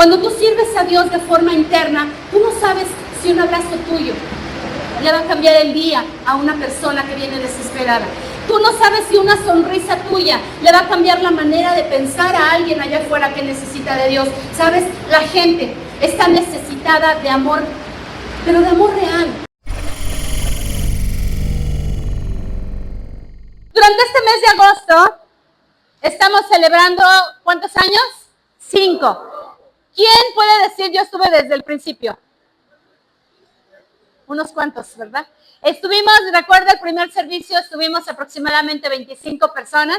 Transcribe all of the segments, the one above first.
Cuando tú sirves a Dios de forma interna, tú no sabes si un abrazo tuyo le va a cambiar el día a una persona que viene desesperada. Tú no sabes si una sonrisa tuya le va a cambiar la manera de pensar a alguien allá afuera que necesita de Dios. ¿Sabes? La gente está necesitada de amor, pero de amor real. Durante este mes de agosto estamos celebrando, ¿cuántos años? 5. ¿Quién puede decir yo estuve desde el principio? Unos cuantos, ¿verdad? Estuvimos, recuerda, el primer servicio, estuvimos aproximadamente 25 personas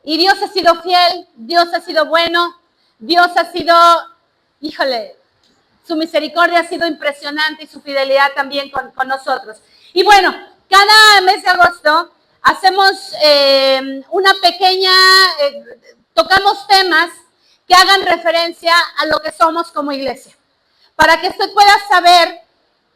y Dios ha sido fiel, Dios ha sido bueno, Dios ha sido, híjole, su misericordia ha sido impresionante y su fidelidad también con nosotros. Y bueno, cada mes de agosto hacemos una pequeña, tocamos temas que hagan referencia a lo que somos como iglesia, para que usted pueda saber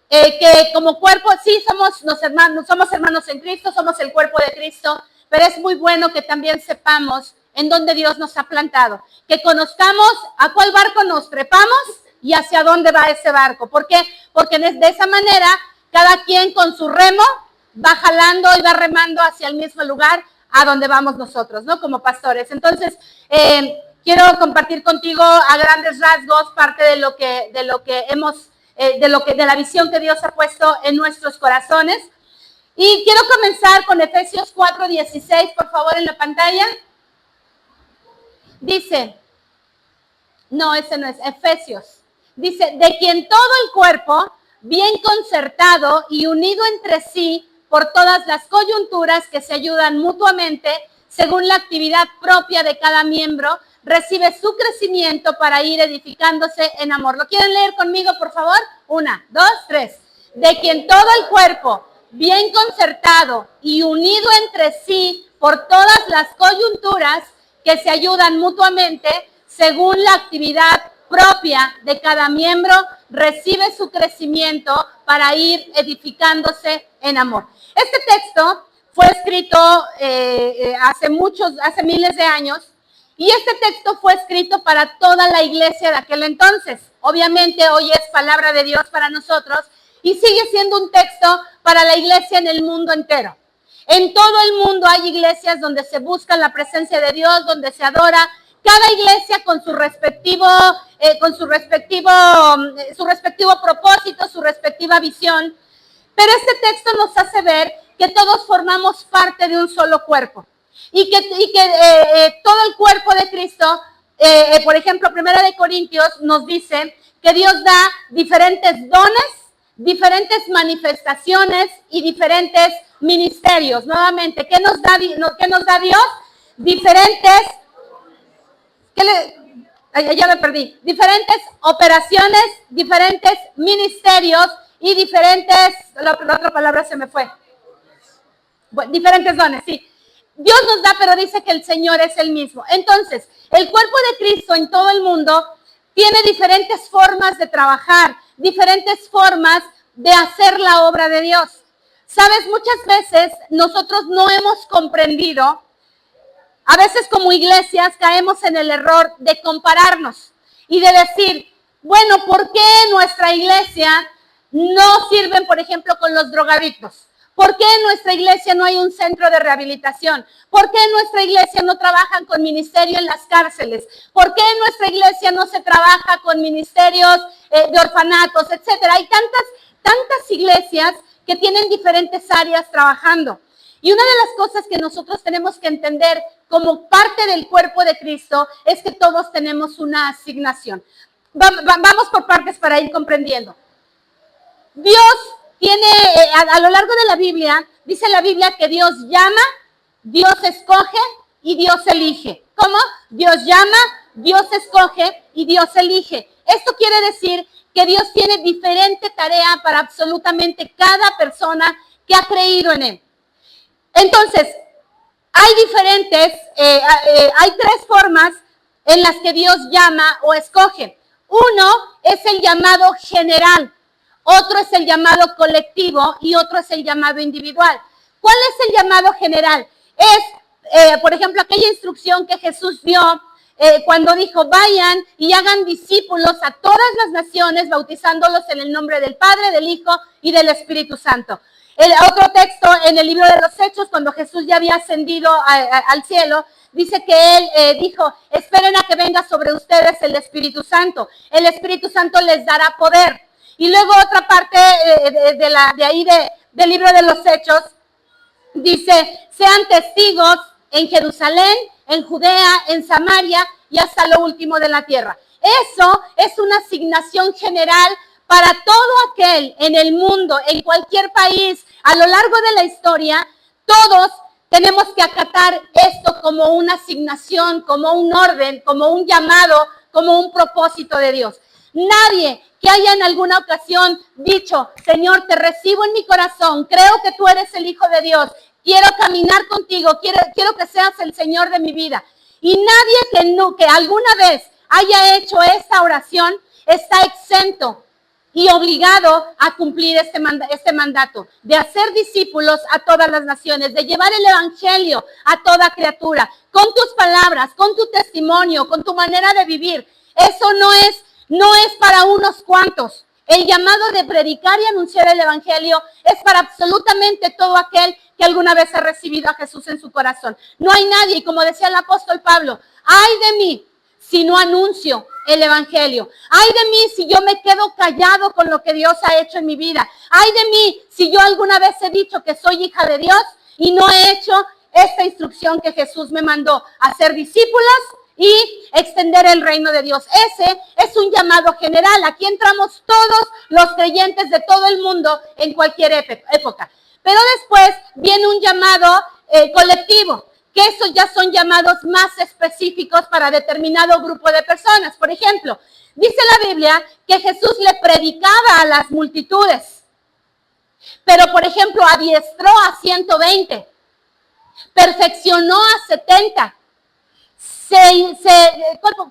que como cuerpo, sí, somos hermanos en Cristo, somos el cuerpo de Cristo, pero es muy bueno que también sepamos en dónde Dios nos ha plantado, que conozcamos a cuál barco nos trepamos y hacia dónde va ese barco. ¿Por qué? Porque de esa manera, cada quien con su remo va jalando y va remando hacia el mismo lugar a donde vamos nosotros, ¿no? Como pastores. Entonces, quiero compartir contigo a grandes rasgos parte de lo que hemos de la visión que Dios ha puesto en nuestros corazones. Y quiero comenzar con Efesios 4:16, por favor, en la pantalla. Dice, no, ese no es, Efesios. Dice, de quien todo el cuerpo, bien concertado y unido entre sí por todas las coyunturas que se ayudan mutuamente, según la actividad propia de cada miembro, recibe su crecimiento para ir edificándose en amor. ¿Lo quieren leer conmigo, por favor? 1, 2, 3. De quien todo el cuerpo, bien concertado y unido entre sí por todas las coyunturas que se ayudan mutuamente, según la actividad propia de cada miembro, recibe su crecimiento para ir edificándose en amor. Este texto fue escrito hace miles de años. Y este texto fue escrito para toda la iglesia de aquel entonces. Obviamente hoy es palabra de Dios para nosotros y sigue siendo un texto para la iglesia en el mundo entero. En todo el mundo hay iglesias donde se busca la presencia de Dios, donde se adora. Cada iglesia con su respectivo propósito, su respectiva visión. Pero este texto nos hace ver que todos formamos parte de un solo cuerpo. Y que todo el cuerpo de Cristo, por ejemplo, 1 Corintios nos dice que Dios da diferentes dones, diferentes manifestaciones y diferentes ministerios. Nuevamente, ¿qué nos da Dios? Diferentes, ya me perdí, diferentes operaciones, diferentes ministerios y diferentes, la otra palabra se me fue, bueno, diferentes dones, sí. Dios nos da, pero dice que el Señor es el mismo. Entonces, el cuerpo de Cristo en todo el mundo tiene diferentes formas de trabajar, diferentes formas de hacer la obra de Dios. Sabes, muchas veces nosotros no hemos comprendido, a veces como iglesias caemos en el error de compararnos y de decir, bueno, ¿por qué en nuestra iglesia no sirven, por ejemplo, con los drogadictos? ¿Por qué en nuestra iglesia no hay un centro de rehabilitación? ¿Por qué en nuestra iglesia no trabajan con ministerio en las cárceles? ¿Por qué en nuestra iglesia no se trabaja con ministerios de orfanatos, etcétera? Hay tantas iglesias que tienen diferentes áreas trabajando. Y una de las cosas que nosotros tenemos que entender como parte del cuerpo de Cristo es que todos tenemos una asignación. Vamos por partes para ir comprendiendo. Dios tiene, a lo largo de la Biblia, dice la Biblia que Dios llama, Dios escoge y Dios elige. ¿Cómo? Dios llama, Dios escoge y Dios elige. Esto quiere decir que Dios tiene diferente tarea para absolutamente cada persona que ha creído en Él. Entonces, hay 3 formas en las que Dios llama o escoge. Uno es el llamado general. Otro es el llamado colectivo y otro es el llamado individual. ¿Cuál es el llamado general? Es, por ejemplo, aquella instrucción que Jesús dio cuando dijo, vayan y hagan discípulos a todas las naciones, bautizándolos en el nombre del Padre, del Hijo y del Espíritu Santo. El otro texto en el libro de los Hechos, cuando Jesús ya había ascendido al cielo, dice que él dijo, esperen a que venga sobre ustedes el Espíritu Santo. El Espíritu Santo les dará poder. Y luego otra parte del libro de los Hechos, dice, sean testigos en Jerusalén, en Judea, en Samaria y hasta lo último de la tierra. Eso es una asignación general para todo aquel en el mundo, en cualquier país, a lo largo de la historia. Todos tenemos que acatar esto como una asignación, como un orden, como un llamado, como un propósito de Dios. Nadie que haya en alguna ocasión dicho, Señor, te recibo en mi corazón, creo que tú eres el Hijo de Dios, quiero caminar contigo, quiero que seas el Señor de mi vida. Y nadie que alguna vez haya hecho esta oración está exento y obligado a cumplir este mandato, de hacer discípulos a todas las naciones, de llevar el evangelio a toda criatura, con tus palabras, con tu testimonio, con tu manera de vivir. Eso no es para unos cuantos. El llamado de predicar y anunciar el evangelio es para absolutamente todo aquel que alguna vez ha recibido a Jesús en su corazón. No hay nadie, y como decía el apóstol Pablo, ay de mí si no anuncio el evangelio. Ay de mí si yo me quedo callado con lo que Dios ha hecho en mi vida. Ay de mí si yo alguna vez he dicho que soy hija de Dios y no he hecho esta instrucción que Jesús me mandó, a ser discípulos y extender el reino de Dios. Ese es un llamado general. Aquí entramos todos los creyentes de todo el mundo en cualquier época. Pero después viene un llamado colectivo, que esos ya son llamados más específicos para determinado grupo de personas. Por ejemplo, dice la Biblia que Jesús le predicaba a las multitudes, pero por ejemplo adiestró a 120, perfeccionó a 70,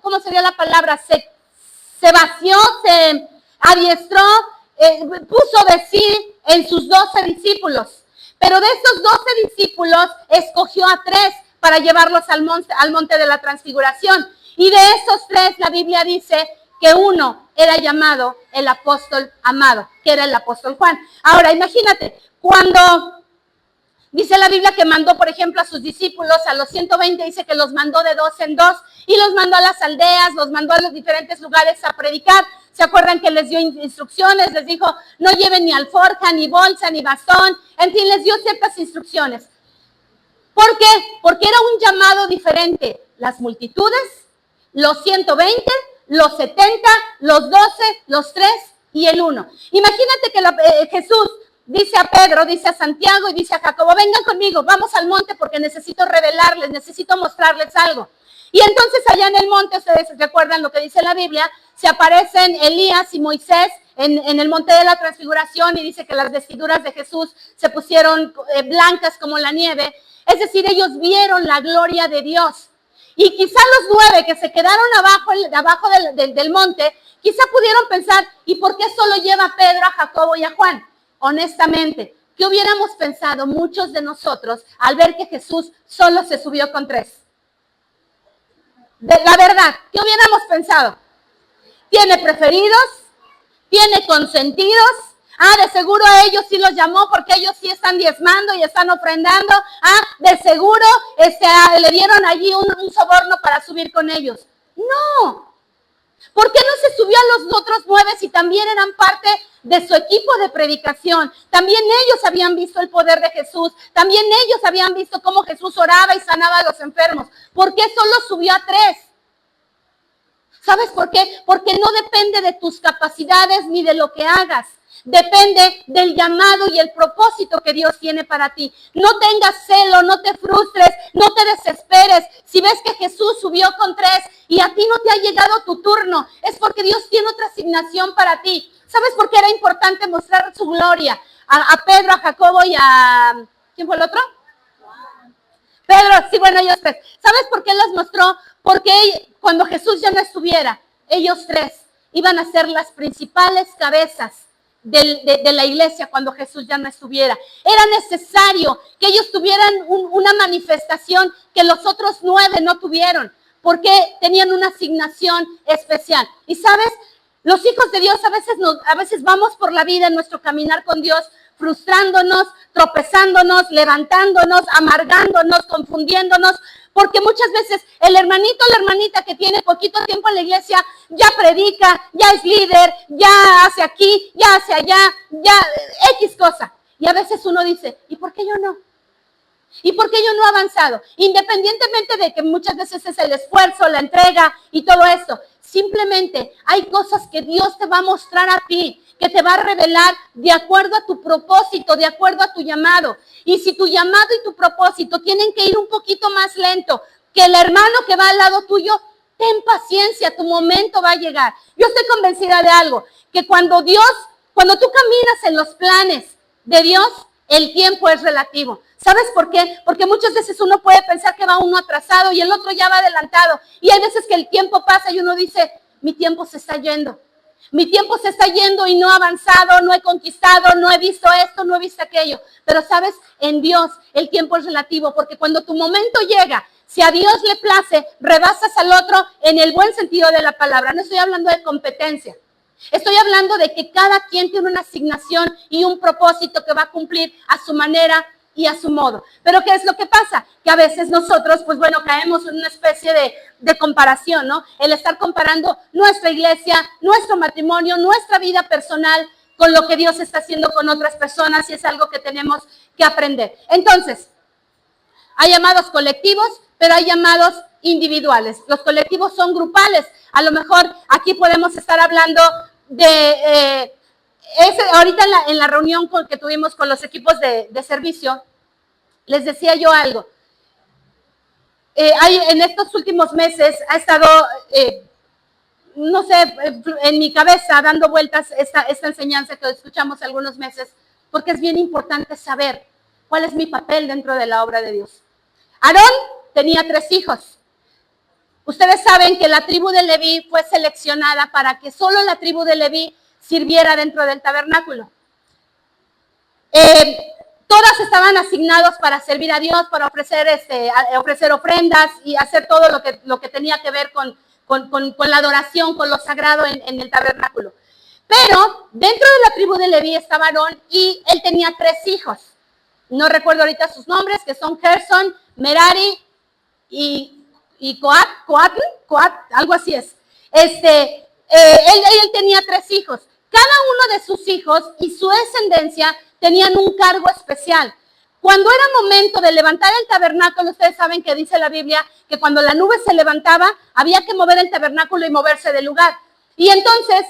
¿cómo sería la palabra? Se vació, se adiestró, puso de sí en sus 12 discípulos. Pero de esos 12 discípulos, escogió a 3 para llevarlos al monte de la transfiguración. Y de esos 3, la Biblia dice que uno era llamado el apóstol amado, que era el apóstol Juan. Ahora, imagínate, cuando dice la Biblia que mandó, por ejemplo, a sus discípulos, a los 120, dice que los mandó de 2 en 2, y los mandó a las aldeas, los mandó a los diferentes lugares a predicar. ¿Se acuerdan que les dio instrucciones? Les dijo, no lleven ni alforja, ni bolsa, ni bastón. En fin, les dio ciertas instrucciones. ¿Por qué? Porque era un llamado diferente. Las multitudes, los 120, los 70, los 12, los 3 y el 1. Imagínate que Jesús dice a Pedro, dice a Santiago y dice a Jacobo, vengan conmigo, vamos al monte porque necesito revelarles, necesito mostrarles algo. Y entonces allá en el monte, ustedes recuerdan lo que dice la Biblia, se aparecen Elías y Moisés en el monte de la transfiguración y dice que las vestiduras de Jesús se pusieron blancas como la nieve. Es decir, ellos vieron la gloria de Dios. Y quizá los 9 que se quedaron abajo del monte, quizá pudieron pensar, ¿y por qué solo lleva a Pedro, a Jacobo y a Juan? Honestamente, ¿qué hubiéramos pensado muchos de nosotros al ver que Jesús solo se subió con 3? La verdad, ¿qué hubiéramos pensado? ¿Tiene preferidos? ¿Tiene consentidos? De seguro a ellos sí los llamó porque ellos sí están diezmando y están ofrendando. De seguro le dieron allí un soborno para subir con ellos. No. ¿Por qué no se subió a los otros 9 si también eran parte de su equipo de predicación? También ellos habían visto el poder de Jesús. También ellos habían visto cómo Jesús oraba y sanaba a los enfermos. ¿Por qué solo subió a 3? ¿Sabes por qué? Porque no depende de tus capacidades ni de lo que hagas. Depende del llamado y el propósito que Dios tiene para ti. No tengas celo, no te frustres, no te desesperes. Si ves que Jesús subió con 3 y a ti no te ha llegado tu turno, es porque Dios tiene otra asignación para ti. ¿Sabes por qué era importante mostrar su gloria? A Pedro, a Jacobo y a... ¿Quién fue el otro? Pedro, sí, bueno, ellos 3. ¿Sabes por qué los mostró? Porque cuando Jesús ya no estuviera, ellos 3 iban a ser las principales cabezas de la iglesia cuando Jesús ya no estuviera. Era necesario que ellos tuvieran una manifestación que los otros 9 no tuvieron. porque tenían una asignación especial. Y sabes, los hijos de Dios a veces vamos por la vida en nuestro caminar con Dios, frustrándonos, tropezándonos, levantándonos, amargándonos, confundiéndonos, porque muchas veces el hermanito o la hermanita que tiene poquito tiempo en la iglesia ya predica, ya es líder, ya hace aquí, ya hace allá, ya X cosa. Y a veces uno dice, ¿y por qué yo no? ¿Y por qué yo no he avanzado? Independientemente de que muchas veces es el esfuerzo, la entrega y todo esto. Simplemente hay cosas que Dios te va a mostrar a ti, que te va a revelar de acuerdo a tu propósito, de acuerdo a tu llamado. Y si tu llamado y tu propósito tienen que ir un poquito más lento que el hermano que va al lado tuyo, ten paciencia, tu momento va a llegar. Yo estoy convencida de algo, que cuando tú caminas en los planes de Dios, el tiempo es relativo. ¿Sabes por qué? Porque muchas veces uno puede pensar que va uno atrasado y el otro ya va adelantado. Y hay veces que el tiempo pasa y uno dice, mi tiempo se está yendo. Mi tiempo se está yendo y no he avanzado, no he conquistado, no he visto esto, no he visto aquello. Pero sabes, en Dios el tiempo es relativo, porque cuando tu momento llega, si a Dios le place, rebasas al otro en el buen sentido de la palabra. No estoy hablando de competencia. Estoy hablando de que cada quien tiene una asignación y un propósito que va a cumplir a su manera y a su modo. Pero ¿qué es lo que pasa? Que a veces nosotros, pues bueno, caemos en una especie de comparación, ¿no? El estar comparando nuestra iglesia, nuestro matrimonio, nuestra vida personal con lo que Dios está haciendo con otras personas, y es algo que tenemos que aprender. Entonces, hay llamados colectivos, pero hay llamados individuales. Los colectivos son grupales. A lo mejor aquí podemos estar hablando de... ahorita en la reunión que tuvimos con los equipos de servicio, les decía yo algo. En estos últimos meses ha estado, no sé, en mi cabeza dando vueltas esta enseñanza que escuchamos algunos meses, porque es bien importante saber cuál es mi papel dentro de la obra de Dios. Aarón tenía 3 hijos. Ustedes saben que la tribu de Leví fue seleccionada para que solo la tribu de Leví sirviera dentro del tabernáculo. Todas estaban asignados para servir a Dios, para ofrecer ofrendas y hacer todo lo que tenía que ver con la adoración, con lo sagrado en el tabernáculo. Pero dentro de la tribu de Leví estaba Aarón y él tenía 3 hijos. No recuerdo ahorita sus nombres, que son Gerson, Merari y Coat, algo así es. Él tenía 3 hijos. Cada uno de sus hijos y su descendencia tenían un cargo especial. Cuando era momento de levantar el tabernáculo, ustedes saben que dice la Biblia que cuando la nube se levantaba, había que mover el tabernáculo y moverse del lugar. Y entonces,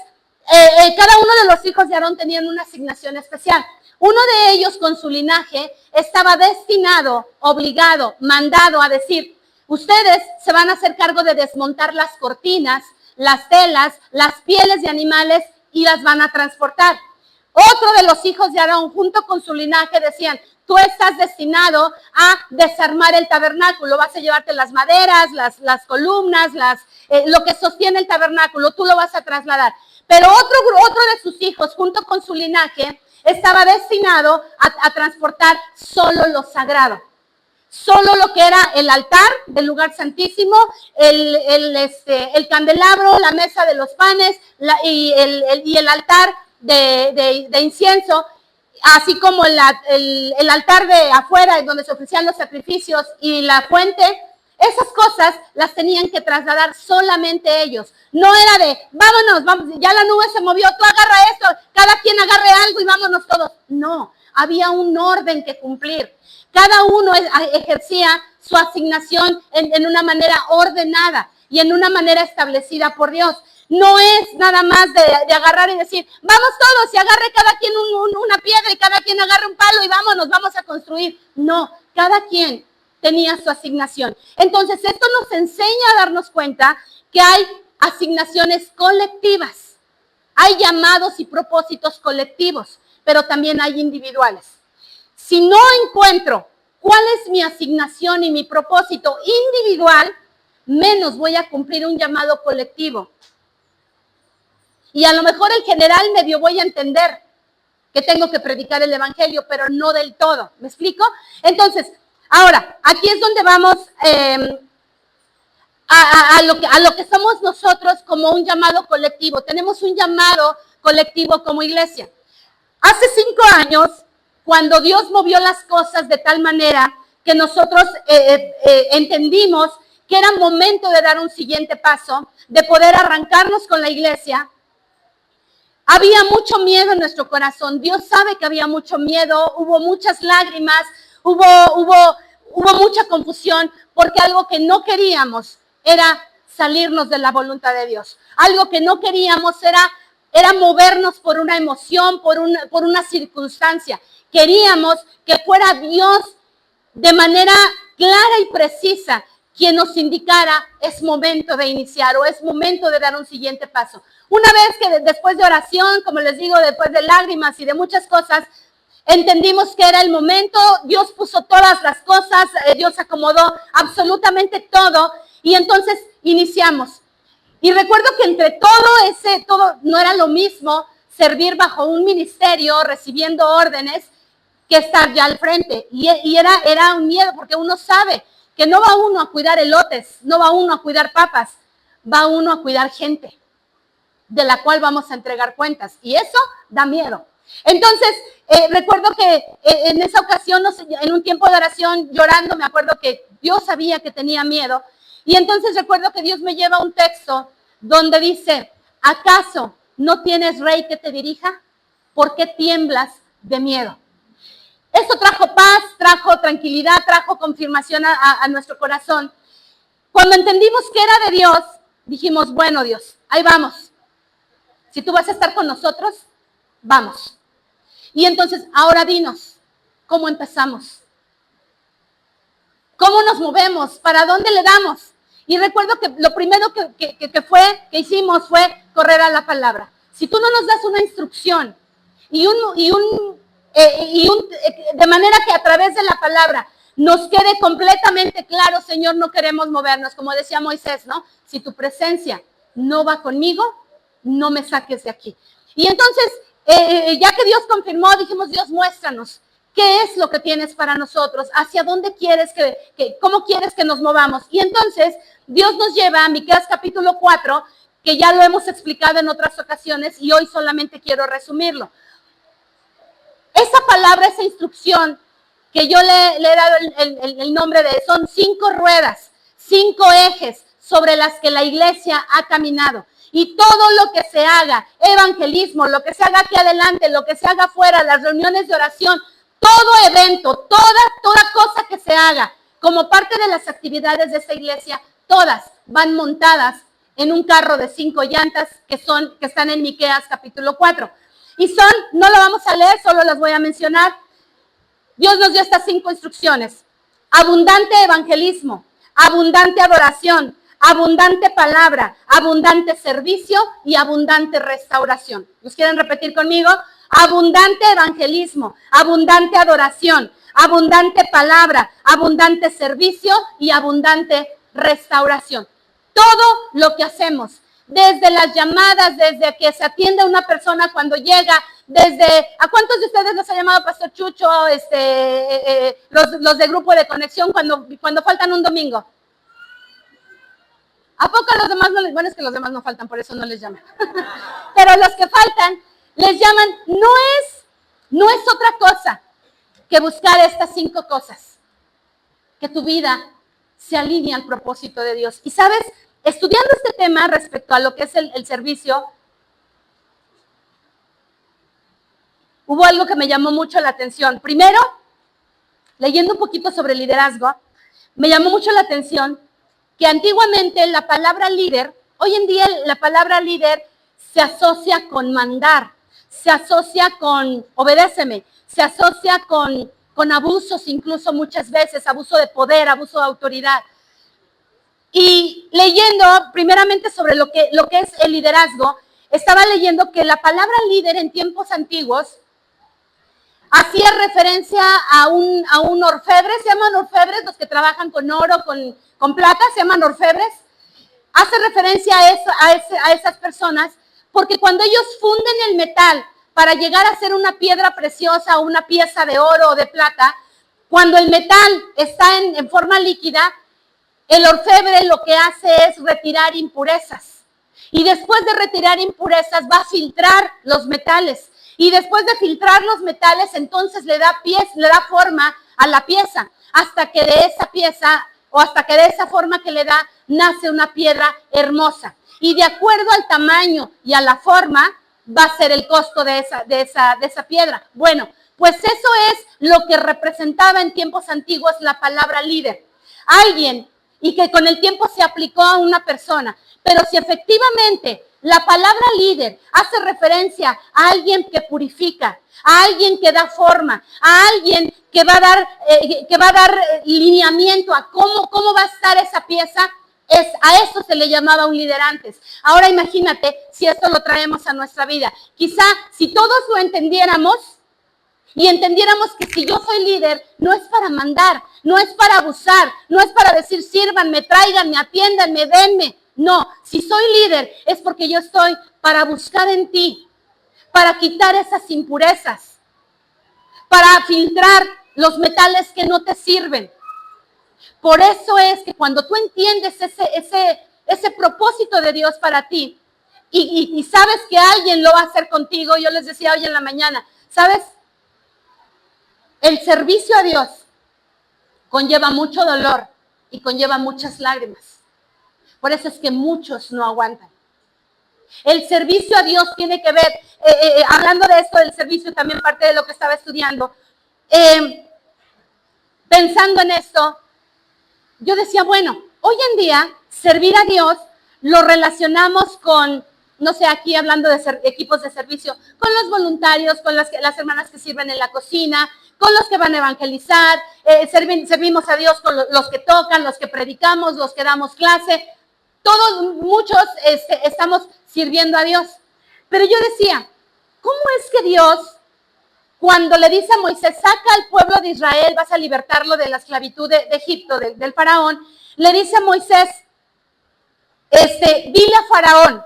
cada uno de los hijos de Aarón tenían una asignación especial. Uno de ellos, con su linaje, estaba destinado, obligado, mandado a decir, ustedes se van a hacer cargo de desmontar las cortinas, las telas, las pieles de animales y las van a transportar. Otro de los hijos de Aarón, junto con su linaje, decían, tú estás destinado a desarmar el tabernáculo, vas a llevarte las maderas, las columnas, lo que sostiene el tabernáculo, tú lo vas a trasladar. Pero otro de sus hijos, junto con su linaje, estaba destinado a transportar solo lo sagrado. Solo lo que era el altar del lugar santísimo, el candelabro, la mesa de los panes y el altar de incienso, así como el altar de afuera donde se ofrecían los sacrificios y la fuente. Esas cosas las tenían que trasladar solamente ellos. No era de, vámonos, ya la nube se movió, tú agarra esto, cada quien agarre algo y vámonos todos. No, había un orden que cumplir. Cada uno ejercía su asignación en una manera ordenada y en una manera establecida por Dios. No es nada más de agarrar y decir, vamos todos y agarre cada quien una piedra y cada quien agarre un palo y vámonos, vamos a construir. No, cada quien tenía su asignación. Entonces, esto nos enseña a darnos cuenta que hay asignaciones colectivas. Hay llamados y propósitos colectivos, pero también hay individuales. Si no encuentro cuál es mi asignación y mi propósito individual, menos voy a cumplir un llamado colectivo. Y a lo mejor el general medio voy a entender que tengo que predicar el evangelio, pero no del todo. ¿Me explico? Entonces, ahora, aquí es donde vamos a lo que somos nosotros como un llamado colectivo. Tenemos un llamado colectivo como iglesia. Hace 5 años, cuando Dios movió las cosas de tal manera que nosotros entendimos que era momento de dar un siguiente paso, de poder arrancarnos con la iglesia, había mucho miedo en nuestro corazón. Dios sabe que había mucho miedo, hubo muchas lágrimas, hubo mucha confusión, porque algo que no queríamos era salirnos de la voluntad de Dios. Algo que no queríamos era movernos por una emoción, por una circunstancia. Queríamos que fuera Dios de manera clara y precisa quien nos indicara es momento de iniciar o es momento de dar un siguiente paso. Una vez que después de oración, como les digo, después de lágrimas y de muchas cosas, entendimos que era el momento, Dios puso todas las cosas, Dios acomodó absolutamente todo y entonces iniciamos. Y recuerdo que entre todo no era lo mismo servir bajo un ministerio, recibiendo órdenes, que estar ya al frente. Y era un miedo porque uno sabe que no va uno a cuidar elotes, no va uno a cuidar papas, va uno a cuidar gente de la cual vamos a entregar cuentas. Y eso da miedo. Entonces, recuerdo que en esa ocasión, en un tiempo de oración, llorando, me acuerdo que yo sabía que tenía miedo. Y entonces recuerdo que Dios me lleva a un texto donde dice, ¿acaso no tienes rey que te dirija? ¿Por qué tiemblas de miedo? Esto trajo paz, trajo tranquilidad, trajo confirmación a nuestro corazón. Cuando entendimos que era de Dios, dijimos, bueno Dios, ahí vamos. Si tú vas a estar con nosotros, vamos. Y entonces, ahora dinos, ¿cómo empezamos? ¿Cómo nos movemos? ¿Para dónde le damos? Y recuerdo que lo primero que hicimos fue correr a la palabra. Si tú no nos das una instrucción de manera que a través de la palabra nos quede completamente claro, Señor, no queremos movernos, como decía Moisés, ¿no? Si tu presencia no va conmigo, no me saques de aquí. Y entonces, ya que Dios confirmó, dijimos, Dios, muéstranos qué es lo que tienes para nosotros, hacia dónde quieres cómo quieres que nos movamos. Y entonces, Dios nos lleva a Miqueas capítulo 4, que ya lo hemos explicado en otras ocasiones y hoy solamente quiero resumirlo. Esa palabra, esa instrucción que yo le he dado el nombre de, son 5 ruedas, 5 ejes sobre las que la iglesia ha caminado. Y todo lo que se haga, evangelismo, lo que se haga aquí adelante, lo que se haga afuera, las reuniones de oración, todo evento, toda cosa que se haga como parte de las actividades de esta iglesia, todas van montadas en un carro de 5 llantas que están en Miqueas capítulo 4. Y no lo vamos a leer, solo las voy a mencionar. Dios nos dio estas 5 instrucciones. Abundante evangelismo, abundante adoración, abundante palabra, abundante servicio y abundante restauración. ¿Los quieren repetir conmigo? Abundante evangelismo, abundante adoración, abundante palabra, abundante servicio y abundante restauración. Todo lo que hacemos, desde las llamadas, desde que se atiende a una persona cuando llega, ¿a cuántos de ustedes les ha llamado Pastor Chucho, los de grupo de conexión cuando faltan un domingo? ¿A poco a los demás no les? Bueno, es que los demás no faltan, por eso no les llaman. Pero los que faltan, les llaman, no es otra cosa que buscar estas 5 cosas. Que tu vida se alinee al propósito de Dios. Y sabes, estudiando este tema respecto a lo que es el servicio, hubo algo que me llamó mucho la atención. Primero, leyendo un poquito sobre liderazgo, me llamó mucho la atención que antiguamente la palabra líder, hoy en día la palabra líder se asocia con mandar, se asocia con obedéceme, se asocia con abusos incluso muchas veces, abuso de poder, abuso de autoridad. Y leyendo primeramente sobre lo que es el liderazgo, estaba leyendo que la palabra líder en tiempos antiguos hacía referencia a un orfebre, se llaman orfebres, los que trabajan con oro, con plata, se llaman orfebres. Hace referencia a esas personas, porque cuando ellos funden el metal para llegar a ser una piedra preciosa o una pieza de oro o de plata, cuando el metal está en forma líquida, El orfebre lo que hace es retirar impurezas. Y después de retirar impurezas va a filtrar los metales. Y después de filtrar los metales, entonces le da forma a la pieza. Hasta que de esa pieza, o hasta que de esa forma que le da, nace una piedra hermosa. Y de acuerdo al tamaño y a la forma, va a ser el costo de esa piedra. Bueno, pues eso es lo que representaba en tiempos antiguos la palabra líder. Alguien, y que con el tiempo se aplicó a una persona. Pero si efectivamente la palabra líder hace referencia a alguien que purifica, a alguien que da forma, a alguien que va a dar lineamiento a cómo va a estar esa pieza, a eso se le llamaba un líder antes. Ahora imagínate si esto lo traemos a nuestra vida. Quizá si todos lo entendiéramos y entendiéramos que si yo soy líder, no es para mandar, no es para abusar, no es para decir sírvanme, tráiganme, atiéndanme, denme. No, si soy líder es porque yo estoy para buscar en ti, para quitar esas impurezas, para filtrar los metales que no te sirven. Por eso es que cuando tú entiendes ese propósito de Dios para ti y sabes que alguien lo va a hacer contigo, yo les decía hoy en la mañana, ¿sabes? El servicio a Dios conlleva mucho dolor y conlleva muchas lágrimas. Por eso es que muchos no aguantan. El servicio a Dios tiene que ver, hablando de esto del servicio, también parte de lo que estaba estudiando, pensando en esto, yo decía, bueno, hoy en día servir a Dios lo relacionamos con, no sé, aquí hablando de equipos de servicio, con los voluntarios, con las hermanas que sirven en la cocina, con los que van a evangelizar, servimos a Dios con los que tocan, los que predicamos, los que damos clase. Todos, muchos estamos sirviendo a Dios. Pero yo decía, ¿cómo es que Dios, cuando le dice a Moisés, saca al pueblo de Israel, vas a libertarlo de la esclavitud de Egipto, del faraón, le dice a Moisés, dile a faraón,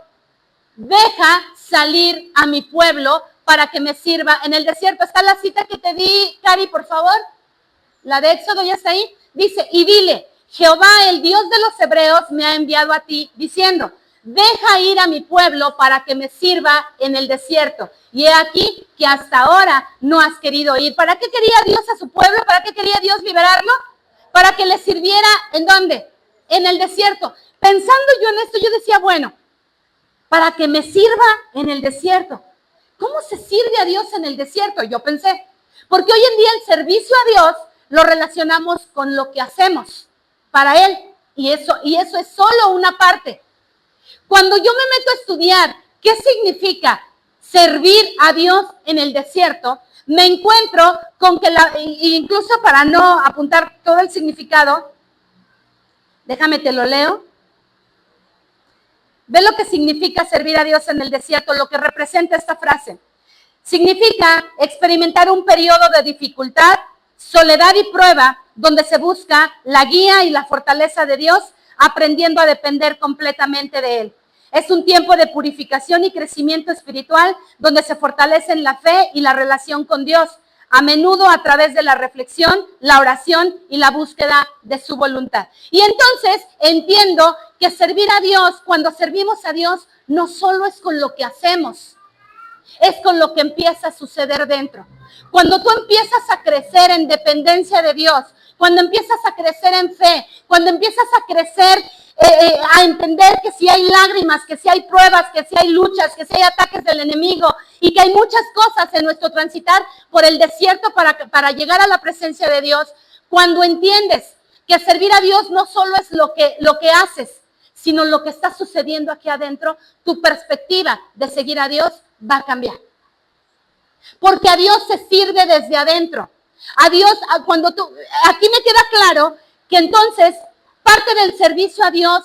deja salir a mi pueblo para que me sirva en el desierto? Está la cita que te di, Cari, por favor. La de Éxodo ya está ahí. Dice, y dile, Jehová, el Dios de los hebreos, me ha enviado a ti, diciendo, deja ir a mi pueblo para que me sirva en el desierto. Y he aquí que hasta ahora no has querido ir. ¿Para qué quería Dios a su pueblo? ¿Para qué quería Dios liberarlo? Para que le sirviera, ¿en dónde? En el desierto. Pensando yo en esto, yo decía, bueno, para que me sirva en el desierto. ¿Cómo se sirve a Dios en el desierto? Yo pensé, porque hoy en día el servicio a Dios lo relacionamos con lo que hacemos para Él. Y eso es solo una parte. Cuando yo me meto a estudiar qué significa servir a Dios en el desierto, me encuentro con que, incluso para no apuntar todo el significado, déjame te lo leo. Ve lo que significa servir a Dios en el desierto, lo que representa esta frase. Significa experimentar un periodo de dificultad, soledad y prueba, donde se busca la guía y la fortaleza de Dios, aprendiendo a depender completamente de Él. Es un tiempo de purificación y crecimiento espiritual, donde se fortalecen la fe y la relación con Dios, a menudo a través de la reflexión, la oración y la búsqueda de su voluntad. Y entonces entiendo que servir a Dios, cuando servimos a Dios, no solo es con lo que hacemos, es con lo que empieza a suceder dentro. Cuando tú empiezas a crecer en dependencia de Dios, cuando empiezas a crecer en fe, cuando empiezas a crecer, a entender que si hay lágrimas, que si hay pruebas, que si hay luchas, que si hay ataques del enemigo y que hay muchas cosas en nuestro transitar por el desierto para llegar a la presencia de Dios, cuando entiendes que servir a Dios no solo es lo que haces, sino lo que está sucediendo aquí adentro, tu perspectiva de seguir a Dios va a cambiar. Porque a Dios se sirve desde adentro. A Dios, aquí me queda claro que entonces parte del servicio a Dios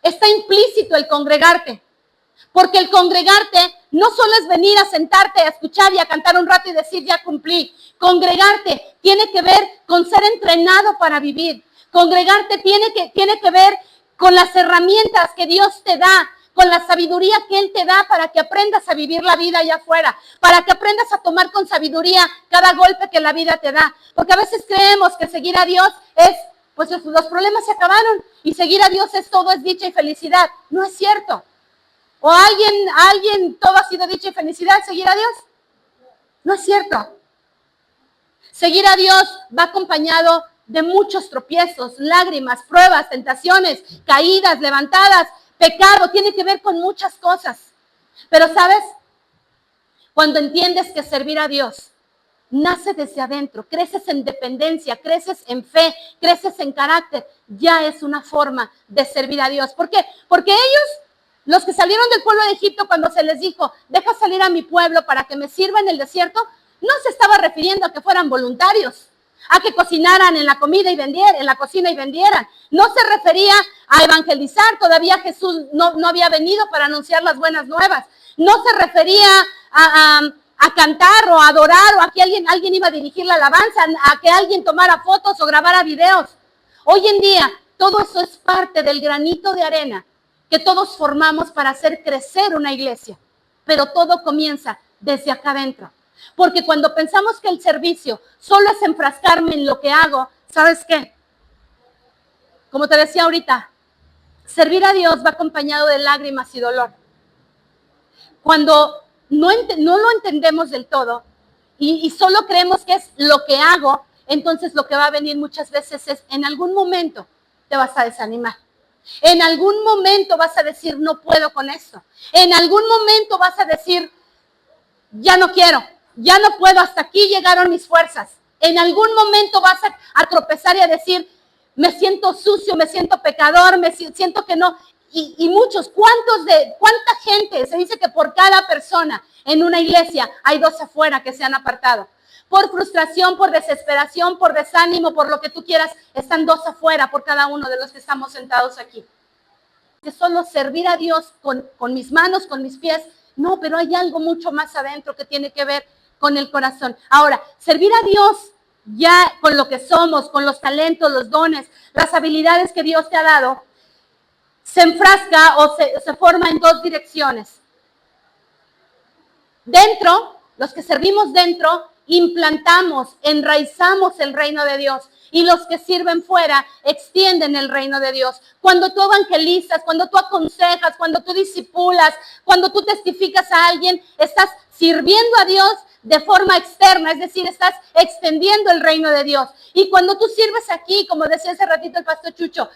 está implícito el congregarte. Porque el congregarte no solo es venir a sentarte, a escuchar y a cantar un rato y decir ya cumplí. Congregarte tiene que ver con ser entrenado para vivir. Congregarte tiene que ver con las herramientas que Dios te da, con la sabiduría que Él te da para que aprendas a vivir la vida allá afuera, para que aprendas a tomar con sabiduría cada golpe que la vida te da. Porque a veces creemos que seguir a Dios es pues los problemas se acabaron y seguir a Dios es todo, es dicha y felicidad. No es cierto. ¿O alguien todo ha sido dicha y felicidad, seguir a Dios? No es cierto. Seguir a Dios va acompañado de muchos tropiezos, lágrimas, pruebas, tentaciones, caídas, levantadas, pecado, tiene que ver con muchas cosas. Pero ¿sabes? Cuando entiendes que servir a Dios nace desde adentro, creces en dependencia, creces en fe, creces en carácter, ya es una forma de servir a Dios. ¿Por qué? Porque ellos, los que salieron del pueblo de Egipto, cuando se les dijo, deja salir a mi pueblo para que me sirva en el desierto, no se estaba refiriendo a que fueran voluntarios, a que cocinaran en la comida y vendieran, en la cocina y vendieran. No se refería a evangelizar, todavía Jesús no había venido para anunciar las buenas nuevas. No se refería a cantar o a adorar o a que alguien iba a dirigir la alabanza, a que alguien tomara fotos o grabara videos. Hoy en día, todo eso es parte del granito de arena que todos formamos para hacer crecer una iglesia. Pero todo comienza desde acá adentro. Porque cuando pensamos que el servicio solo es enfrascarme en lo que hago, ¿sabes qué? Como te decía ahorita, servir a Dios va acompañado de lágrimas y dolor. Cuando no lo entendemos del todo y solo creemos que es lo que hago, entonces lo que va a venir muchas veces es, en algún momento te vas a desanimar. En algún momento vas a decir, no puedo con esto. En algún momento vas a decir, ya no quiero, ya no puedo, hasta aquí llegaron mis fuerzas. En algún momento vas a tropezar y a decir, me siento sucio, me siento pecador, siento que no. Y muchos, ¿cuánta gente? Se dice que por cada persona en una iglesia hay 2 afuera que se han apartado. Por frustración, por desesperación, por desánimo, por lo que tú quieras, están 2 afuera por cada uno de los que estamos sentados aquí. Que solo servir a Dios con mis manos, con mis pies. No, pero hay algo mucho más adentro que tiene que ver con el corazón. Ahora, servir a Dios ya con lo que somos, con los talentos, los dones, las habilidades que Dios te ha dado, se enfrasca o se forma en 2 direcciones. Dentro, los que servimos dentro, implantamos, enraizamos el reino de Dios. Y los que sirven fuera extienden el reino de Dios. Cuando tú evangelizas, cuando tú aconsejas, cuando tú discipulas, cuando tú testificas a alguien, estás sirviendo a Dios de forma externa, es decir, estás extendiendo el reino de Dios. Y cuando tú sirves aquí, como decía hace ratito el pastor Chucho,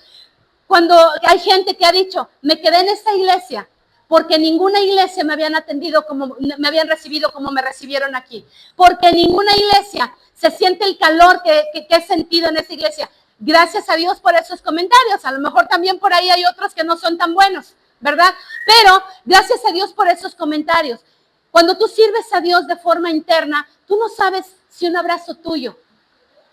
cuando hay gente que ha dicho, me quedé en esta iglesia porque ninguna iglesia me habían atendido me habían recibido como me recibieron aquí. Porque ninguna iglesia se siente el calor que he sentido en esta iglesia. Gracias a Dios por esos comentarios. A lo mejor también por ahí hay otros que no son tan buenos, ¿verdad? Pero gracias a Dios por esos comentarios. Cuando tú sirves a Dios de forma interna, tú no sabes si un abrazo tuyo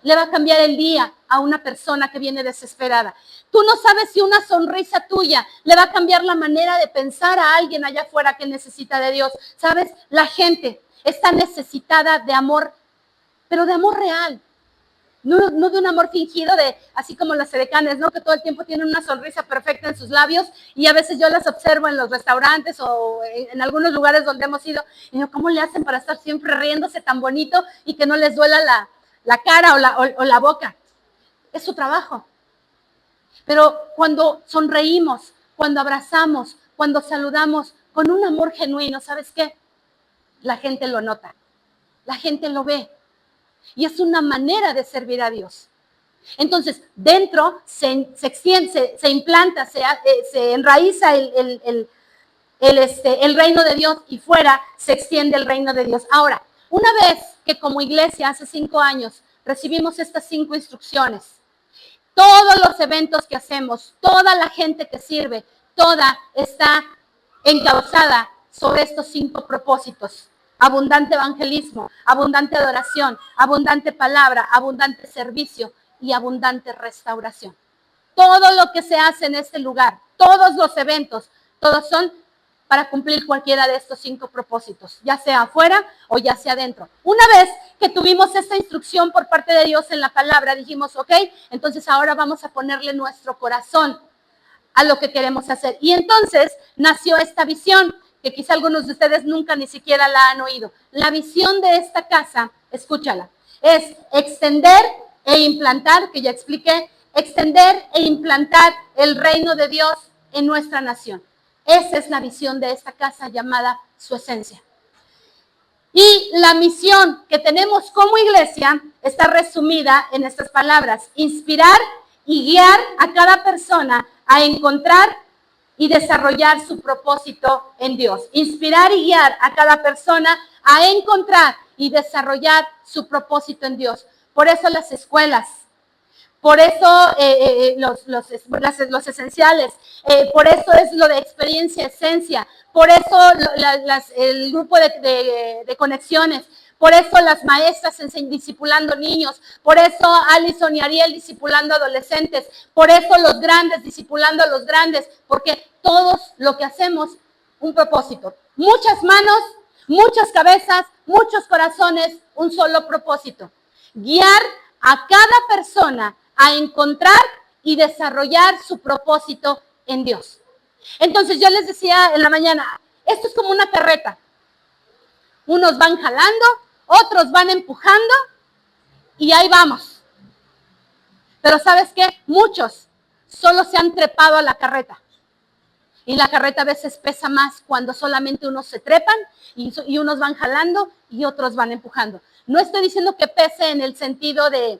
le va a cambiar el día a una persona que viene desesperada. Tú no sabes si una sonrisa tuya le va a cambiar la manera de pensar a alguien allá afuera que necesita de Dios. ¿Sabes? La gente está necesitada de amor, pero de amor real. No de un amor fingido, así como las edecanes, ¿no? Que todo el tiempo tienen una sonrisa perfecta en sus labios y a veces yo las observo en los restaurantes o en algunos lugares donde hemos ido y digo, ¿cómo le hacen para estar siempre riéndose tan bonito y que no les duela la cara o la boca? Es su trabajo. Pero cuando sonreímos, cuando abrazamos, cuando saludamos con un amor genuino, ¿sabes qué? La gente lo nota, la gente lo ve. Y es una manera de servir a Dios. Entonces, dentro se extiende, se implanta, se enraiza el reino de Dios y fuera se extiende el reino de Dios. Ahora, una vez que como iglesia hace 5 años recibimos estas 5 instrucciones, todos los eventos que hacemos, toda la gente que sirve, toda está encauzada sobre estos 5 propósitos. Abundante evangelismo, abundante adoración, abundante palabra, abundante servicio y abundante restauración. Todo lo que se hace en este lugar, todos los eventos, todos son para cumplir cualquiera de estos 5 propósitos, ya sea afuera o ya sea adentro. Una vez que tuvimos esta instrucción por parte de Dios en la palabra, dijimos, ok, entonces ahora vamos a ponerle nuestro corazón a lo que queremos hacer. Y entonces nació esta visión, que quizá algunos de ustedes nunca ni siquiera la han oído. La visión de esta casa, escúchala, es extender e implantar, que ya expliqué, extender e implantar el reino de Dios en nuestra nación. Esa es la visión de esta casa llamada Su Esencia. Y la misión que tenemos como iglesia está resumida en estas palabras: inspirar y guiar a cada persona a encontrar y desarrollar su propósito en Dios. Inspirar y guiar a cada persona a encontrar y desarrollar su propósito en Dios. Por eso las escuelas, por eso los esenciales, por eso es lo de experiencia esencia, por eso el grupo de conexiones, por eso las maestras discipulando niños, por eso Alison y Ariel discipulando adolescentes, por eso los grandes discipulando a los grandes, porque todos lo que hacemos, un propósito. Muchas manos, muchas cabezas, muchos corazones, un solo propósito: guiar a cada persona a encontrar y desarrollar su propósito en Dios. Entonces yo les decía en la mañana, esto es como una carreta. Unos van jalando, otros van empujando y ahí vamos. Pero ¿sabes qué? Muchos solo se han trepado a la carreta. Y la carreta a veces pesa más cuando solamente unos se trepan y unos van jalando y otros van empujando. No estoy diciendo que pese en el sentido de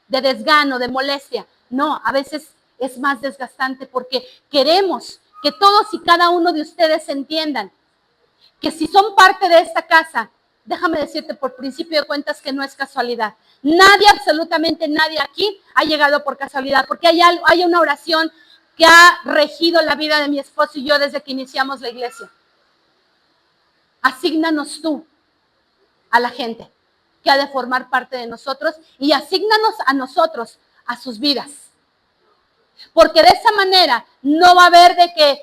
desgano, de molestia. No, a veces es más desgastante porque queremos que todos y cada uno de ustedes entiendan que si son parte de esta casa, déjame decirte por principio de cuentas que no es casualidad. Nadie, absolutamente nadie aquí ha llegado por casualidad, porque hay una oración que ha regido la vida de mi esposo y yo desde que iniciamos la iglesia. Asígnanos tú a la gente que ha de formar parte de nosotros y asígnanos a nosotros a sus vidas. Porque de esa manera no va a haber de que,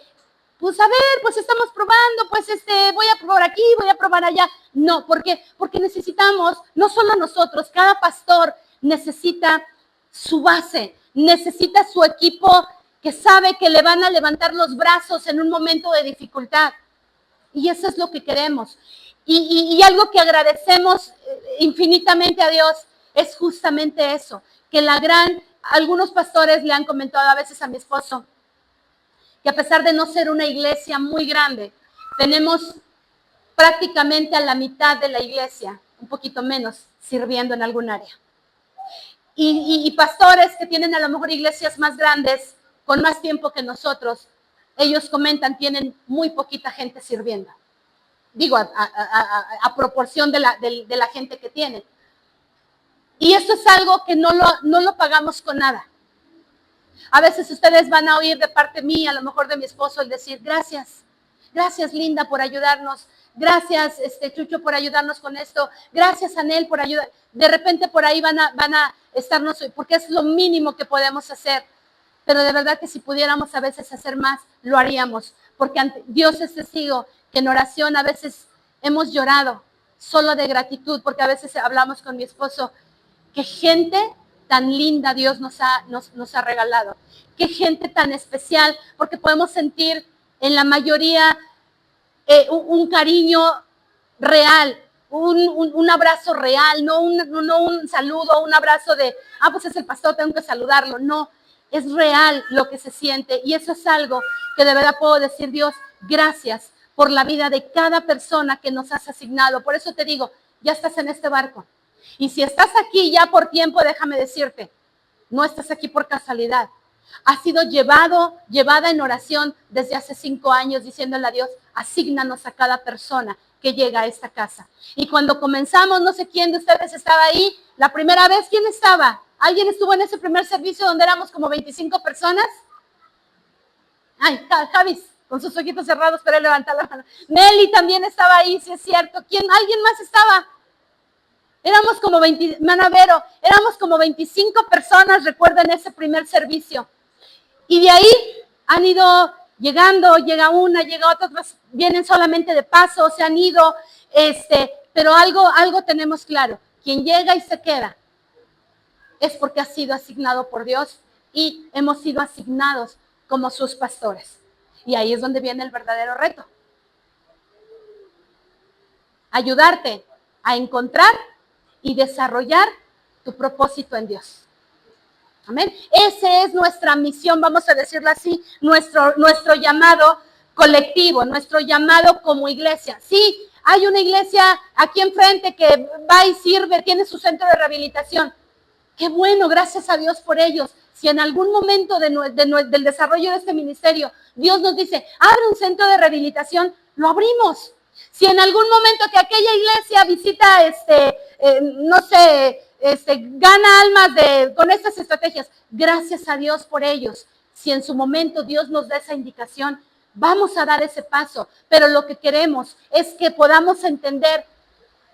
pues a ver, pues estamos probando, pues voy a probar aquí, voy a probar allá. No, porque necesitamos, no solo nosotros, cada pastor necesita su base, necesita su equipo que sabe que le van a levantar los brazos en un momento de dificultad. Y eso es lo que queremos. Y algo que agradecemos infinitamente a Dios es justamente eso, que algunos pastores le han comentado a veces a mi esposo, que a pesar de no ser una iglesia muy grande, tenemos prácticamente a la mitad de la iglesia, un poquito menos, sirviendo en algún área. Y pastores que tienen a lo mejor iglesias más grandes, con más tiempo que nosotros, ellos comentan, tienen muy poquita gente sirviendo. Digo, a proporción de la gente que tienen. Y esto es algo que no lo pagamos con nada. A veces ustedes van a oír de parte mía, a lo mejor de mi esposo, el decir, gracias Linda por ayudarnos, gracias Chucho por ayudarnos con esto, gracias Anel por ayudar. De repente por ahí van a estarnos, porque es lo mínimo que podemos hacer. Pero de verdad que si pudiéramos a veces hacer más, lo haríamos. Porque Dios es testigo que en oración a veces hemos llorado solo de gratitud, porque a veces hablamos con mi esposo, qué gente tan linda Dios nos ha regalado, qué gente tan especial, porque podemos sentir en la mayoría un cariño real, un abrazo real, no un saludo, un abrazo de, pues es el pastor, tengo que saludarlo. No, es real lo que se siente y eso es algo que de verdad puedo decir, Dios, gracias por la vida de cada persona que nos has asignado. Por eso te digo, ya estás en este barco. Y si estás aquí ya por tiempo, déjame decirte, no estás aquí por casualidad. Has sido llevada en oración desde hace 5 años, diciéndole a Dios, asígnanos a cada persona que llega a esta casa. Y cuando comenzamos, no sé quién de ustedes estaba ahí, la primera vez, ¿quién estaba? ¿Alguien estuvo en ese primer servicio donde éramos como 25 personas? Ay, Javis, con sus ojitos cerrados, pero él levanta la mano. Nelly también estaba ahí, si es cierto. ¿Alguien más estaba? Éramos como 25 personas, recuerdo, en ese primer servicio. Y de ahí han ido llegando, llega una, llega otra, otras vienen solamente de paso, se han ido, pero algo tenemos claro, quien llega y se queda es porque ha sido asignado por Dios y hemos sido asignados como sus pastores. Y ahí es donde viene el verdadero reto. Ayudarte a encontrar y desarrollar tu propósito en Dios. Amén. Ese es nuestra misión, vamos a decirlo así, nuestro llamado colectivo, nuestro llamado como iglesia. Sí, hay una iglesia aquí enfrente que va y sirve, tiene su centro de rehabilitación. Qué bueno, gracias a Dios por ellos. Si en algún momento del desarrollo de este ministerio Dios nos dice, abre un centro de rehabilitación, lo abrimos. Si en algún momento que aquella iglesia visita, gana almas con estas estrategias, gracias a Dios por ellos. Si en su momento Dios nos da esa indicación, vamos a dar ese paso. Pero lo que queremos es que podamos entender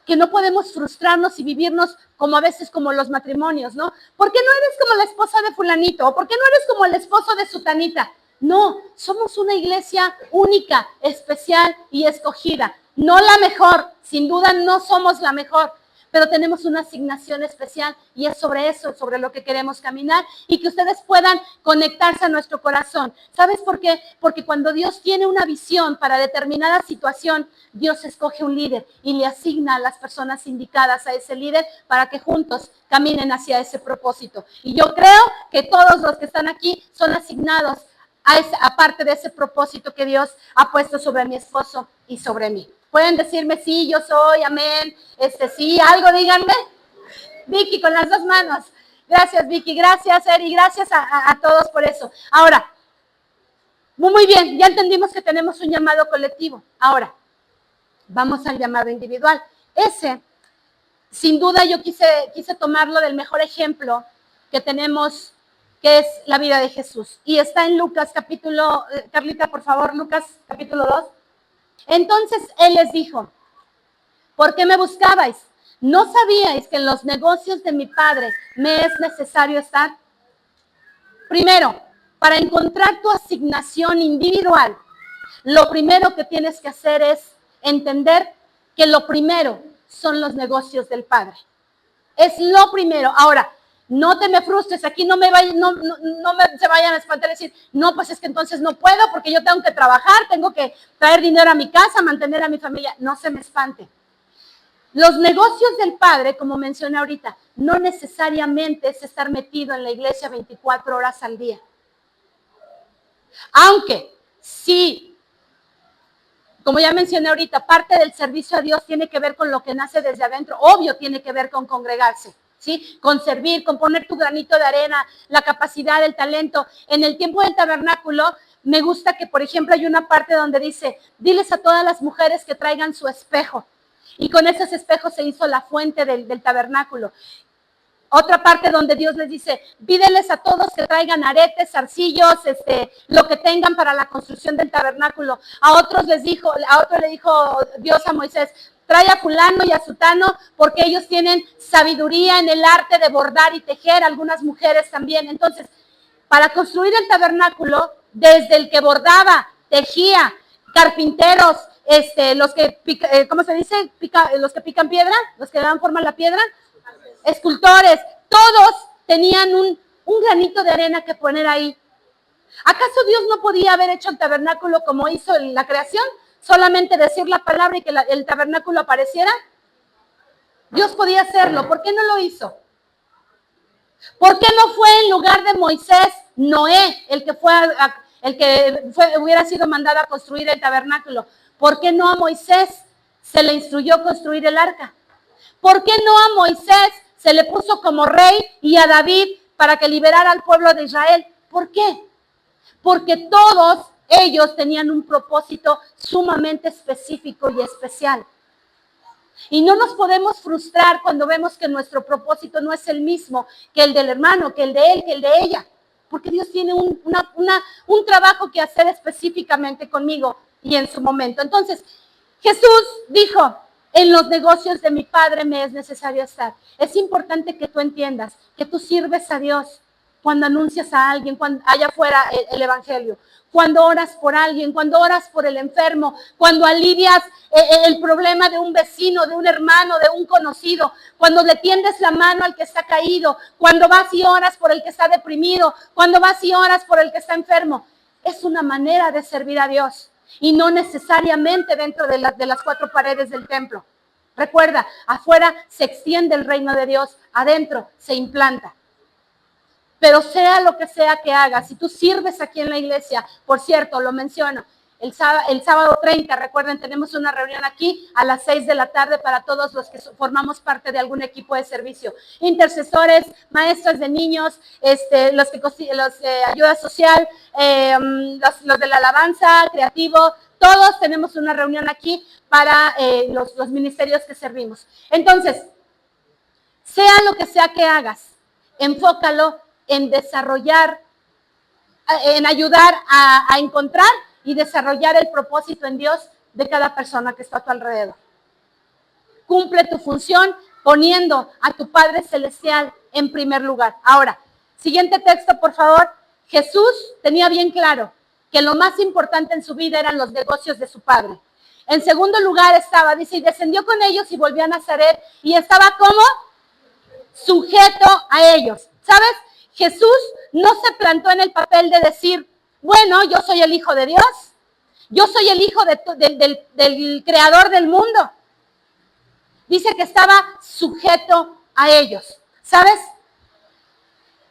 que no podemos frustrarnos y vivirnos como a veces como los matrimonios, ¿no? ¿Por qué no eres como la esposa de fulanito? ¿O por qué no eres como el esposo de sutanita? No, somos una iglesia única, especial y escogida. No la mejor, sin duda no somos la mejor, pero tenemos una asignación especial y es sobre eso, sobre lo que queremos caminar y que ustedes puedan conectarse a nuestro corazón. ¿Sabes por qué? Porque cuando Dios tiene una visión para determinada situación, Dios escoge un líder y le asigna a las personas indicadas a ese líder para que juntos caminen hacia ese propósito. Y yo creo que todos los que están aquí son asignados a parte de ese propósito que Dios ha puesto sobre mi esposo y sobre mí. Pueden decirme, sí, yo soy, amén, sí, algo, díganme. Vicky, con las dos manos. Gracias, Vicky, gracias, Eri, gracias a todos por eso. Ahora, muy bien, ya entendimos que tenemos un llamado colectivo. Ahora, vamos al llamado individual. Ese, sin duda, yo quise tomarlo del mejor ejemplo que tenemos, que es la vida de Jesús. Y está en Lucas capítulo, Carlita, por favor, Lucas capítulo 2. Entonces Él les dijo, ¿por qué me buscabais? ¿No sabíais que en los negocios de mi Padre me es necesario estar? Primero, para encontrar tu asignación individual, lo primero que tienes que hacer es entender que lo primero son los negocios del Padre. Es lo primero. Ahora, no te me frustres, aquí no me se vayan a espantar y decir, no, pues es que entonces no puedo porque yo tengo que trabajar, tengo que traer dinero a mi casa, mantener a mi familia. No se me espante. Los negocios del Padre, como mencioné ahorita, no necesariamente es estar metido en la iglesia 24 horas al día. Aunque sí, como ya mencioné ahorita, parte del servicio a Dios tiene que ver con lo que nace desde adentro. Obvio, tiene que ver con congregarse. ¿Sí? Con servir, con poner tu granito de arena, la capacidad, el talento. En el tiempo del tabernáculo, me gusta que, por ejemplo, hay una parte donde dice, diles a todas las mujeres que traigan su espejo. Y con esos espejos se hizo la fuente del tabernáculo. Otra parte donde Dios les dice, pídeles a todos que traigan aretes, zarcillos, lo que tengan para la construcción del tabernáculo. A otro le dijo Dios a Moisés, trae a fulano y a sutano porque ellos tienen sabiduría en el arte de bordar y tejer, algunas mujeres también. Entonces, para construir el tabernáculo, desde el que bordaba, tejía, carpinteros, los que, ¿cómo se dice? Los que pican piedra, los que dan forma a la piedra, escultores, todos tenían un granito de arena que poner ahí. ¿Acaso Dios no podía haber hecho el tabernáculo como hizo la creación? Solamente decir la palabra y que el tabernáculo apareciera. Dios podía hacerlo. ¿Por qué no lo hizo? ¿Por qué no fue en lugar de Moisés, Noé, el que hubiera sido mandado a construir el tabernáculo? ¿Por qué no a Moisés se le instruyó construir el arca? ¿Por qué no a Moisés se le puso como rey y a David para que liberara al pueblo de Israel? ¿Por qué? Porque todos ellos tenían un propósito sumamente específico y especial. Y no nos podemos frustrar cuando vemos que nuestro propósito no es el mismo que el del hermano, que el de él, que el de ella. Porque Dios tiene un trabajo que hacer específicamente conmigo y en su momento. Entonces, Jesús dijo, en los negocios de mi Padre me es necesario estar. Es importante que tú entiendas que tú sirves a Dios cuando anuncias a alguien, cuando allá afuera el evangelio, cuando oras por alguien, cuando oras por el enfermo, cuando alivias el problema de un vecino, de un hermano, de un conocido, cuando le tiendes la mano al que está caído, cuando vas y oras por el que está deprimido, cuando vas y oras por el que está enfermo. Es una manera de servir a Dios y no necesariamente dentro de las cuatro paredes del templo. Recuerda, afuera se extiende el reino de Dios, adentro se implanta. Pero sea lo que sea que hagas, si tú sirves aquí en la iglesia, por cierto, lo menciono, el sábado 30, recuerden, tenemos una reunión aquí a las 6 de la tarde para todos los que formamos parte de algún equipo de servicio. Intercesores, maestros de niños, los de ayuda social, los de la alabanza, creativo, todos tenemos una reunión aquí para los ministerios que servimos. Entonces, sea lo que sea que hagas, enfócalo en desarrollar, en ayudar a encontrar y desarrollar el propósito en Dios de cada persona que está a tu alrededor. Cumple tu función poniendo a tu Padre Celestial en primer lugar. Ahora, siguiente texto, por favor. Jesús tenía bien claro que lo más importante en su vida eran los negocios de su Padre. En segundo lugar dice, y descendió con ellos y volvió a Nazaret y estaba como sujeto a ellos. ¿Sabes? Jesús no se plantó en el papel de decir, bueno, yo soy el Hijo de Dios, yo soy el Hijo del Creador del mundo. Dice que estaba sujeto a ellos. ¿Sabes?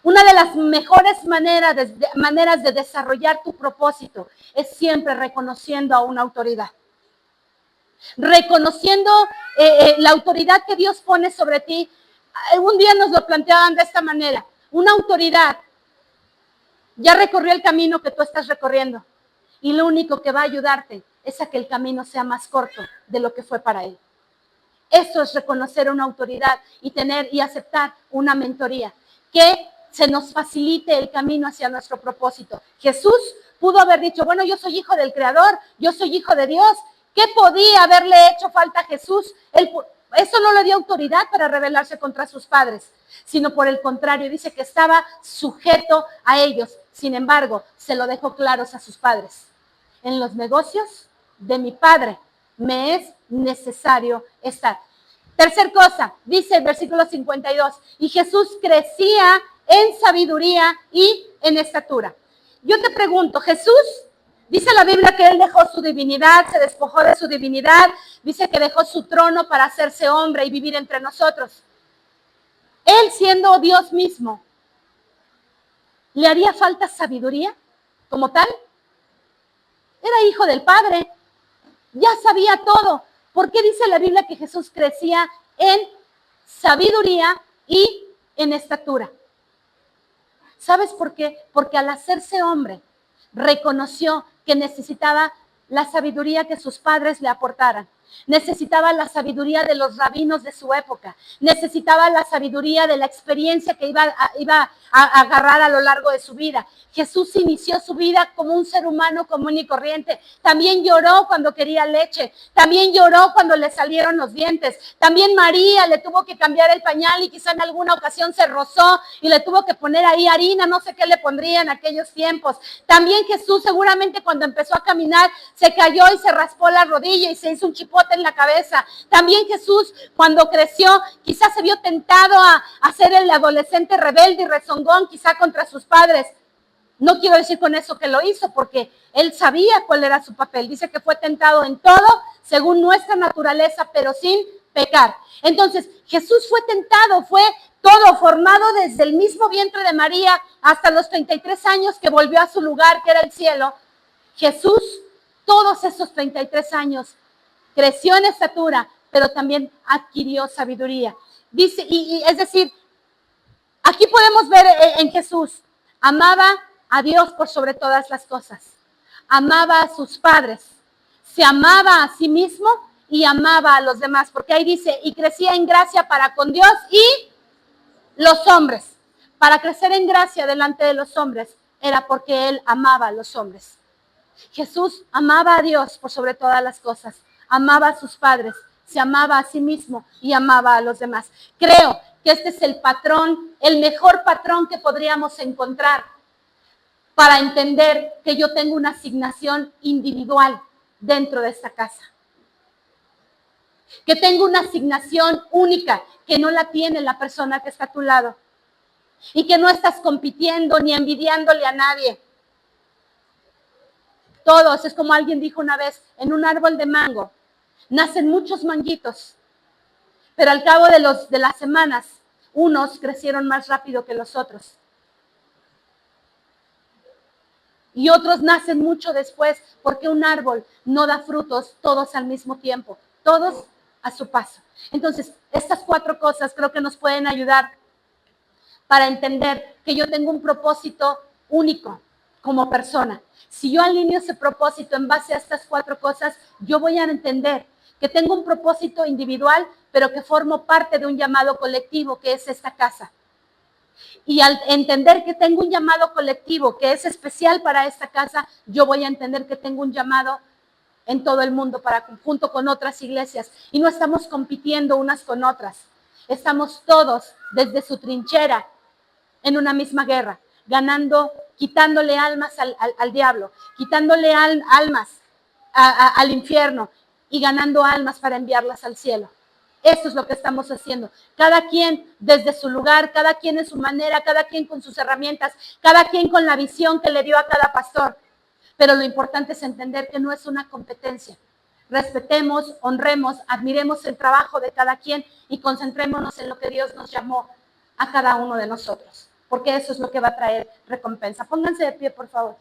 Una de las mejores maneras de desarrollar tu propósito es siempre reconociendo a una autoridad. Reconociendo la autoridad que Dios pone sobre ti. Un día nos lo planteaban de esta manera. Una autoridad ya recorrió el camino que tú estás recorriendo y lo único que va a ayudarte es a que el camino sea más corto de lo que fue para él. Eso es reconocer una autoridad y tener y aceptar una mentoría que se nos facilite el camino hacia nuestro propósito. Jesús pudo haber dicho, bueno, yo soy hijo del Creador, yo soy hijo de Dios. ¿Qué podía haberle hecho falta a Jesús? Eso no le dio autoridad para rebelarse contra sus padres, sino por el contrario, dice que estaba sujeto a ellos. Sin embargo, se lo dejó claros a sus padres. En los negocios de mi Padre me es necesario estar. Tercer cosa, dice el versículo 52, y Jesús crecía en sabiduría y en estatura. Yo te pregunto, Jesús, dice la Biblia que él dejó su divinidad, se despojó de su divinidad, dice que dejó su trono para hacerse hombre y vivir entre nosotros. Él siendo Dios mismo, ¿le haría falta sabiduría como tal? Era hijo del Padre, ya sabía todo. ¿Por qué dice la Biblia que Jesús crecía en sabiduría y en estatura? ¿Sabes por qué? Porque al hacerse hombre, reconoció que necesitaba la sabiduría que sus padres le aportaran. Necesitaba la sabiduría de los rabinos de su época. Necesitaba la sabiduría de la experiencia que iba a agarrar a lo largo de su vida. Jesús inició su vida como un ser humano común y corriente. También lloró cuando quería leche. También lloró cuando le salieron los dientes. También María le tuvo que cambiar el pañal y quizá en alguna ocasión se rozó y le tuvo que poner ahí harina, no sé qué le pondría en aquellos tiempos. También Jesús seguramente cuando empezó a caminar se cayó y se raspó la rodilla y se hizo un chipote en la cabeza. También Jesús cuando creció quizás se vio tentado a ser el adolescente rebelde y rezongón quizá contra sus padres. No quiero decir con eso que lo hizo, porque él sabía cuál era su papel. Dice que fue tentado en todo, según nuestra naturaleza, pero sin pecar. Entonces, Jesús fue tentado, fue todo formado desde el mismo vientre de María hasta los 33 años que volvió a su lugar, que era el cielo. Jesús, todos esos 33 años, creció en estatura, pero también adquirió sabiduría. Dice, y es decir, aquí podemos ver en Jesús, amaba a Dios por sobre todas las cosas. Amaba a sus padres. Se amaba a sí mismo y amaba a los demás. Porque ahí dice, y crecía en gracia para con Dios y los hombres. Para crecer en gracia delante de los hombres era porque él amaba a los hombres. Jesús amaba a Dios por sobre todas las cosas. Amaba a sus padres. Se amaba a sí mismo y amaba a los demás. Creo que este es el patrón, el mejor patrón que podríamos encontrar para entender que yo tengo una asignación individual dentro de esta casa. Que tengo una asignación única que no la tiene la persona que está a tu lado. Y que no estás compitiendo ni envidiándole a nadie. Todos, es como alguien dijo una vez, en un árbol de mango nacen muchos manguitos, pero al cabo de las semanas, unos crecieron más rápido que los otros. y otros nacen mucho después, porque un árbol no da frutos todos al mismo tiempo, todos a su paso. Entonces, estas 4 cosas creo que nos pueden ayudar para entender que yo tengo un propósito único como persona. Si yo alineo ese propósito en base a estas 4 cosas, yo voy a entender que tengo un propósito individual, pero que formo parte de un llamado colectivo, que es esta casa. Y al entender que tengo un llamado colectivo que es especial para esta casa, yo voy a entender que tengo un llamado en todo el mundo junto con otras iglesias. Y no estamos compitiendo unas con otras. Estamos todos desde su trinchera en una misma guerra, ganando, quitándole almas al diablo, quitándole almas al infierno y ganando almas para enviarlas al cielo. Eso es lo que estamos haciendo. Cada quien desde su lugar, cada quien en su manera, cada quien con sus herramientas, cada quien con la visión que le dio a cada pastor. Pero lo importante es entender que no es una competencia. Respetemos, honremos, admiremos el trabajo de cada quien y concentrémonos en lo que Dios nos llamó a cada uno de nosotros, porque eso es lo que va a traer recompensa. Pónganse de pie, por favor.